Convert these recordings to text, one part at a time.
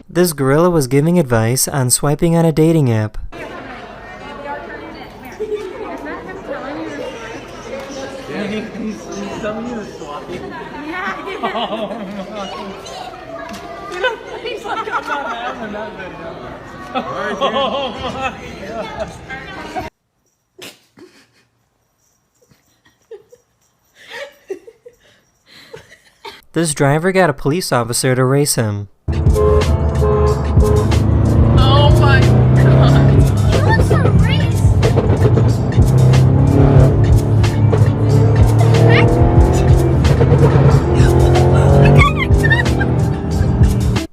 This gorilla was giving advice on swiping on a dating app. He's telling you to swap it. He's like, I'm not having that video. Oh my god. This driver got a police officer to race him. Oh my god. He wants to race.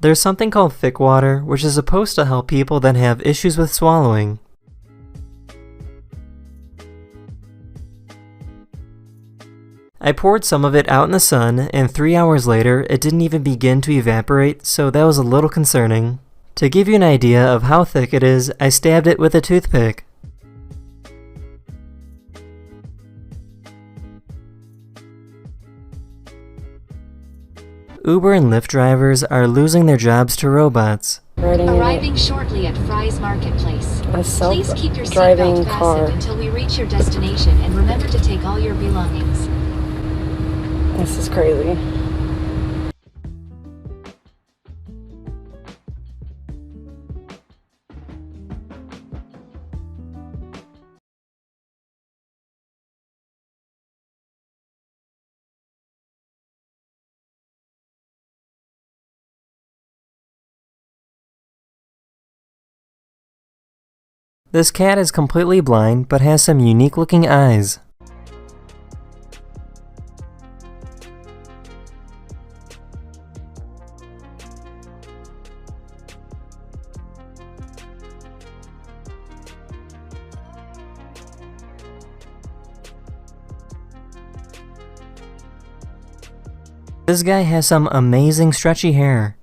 There's something called thick water, which is supposed to help people that have issues with swallowing. I poured some of it out in the sun, and 3 hours later, it didn't even begin to evaporate, so that was a little concerning. To give you an idea of how thick it is, I stabbed it with a toothpick. Uber and Lyft drivers are losing their jobs to robots. Arriving shortly at Fry's Marketplace. Please keep your self-driving seatbelt car. fastened until we reach your destination, and remember to take all your belongings. This is crazy. This cat is completely blind, but has some unique looking eyes. This guy has some amazing stretchy hair.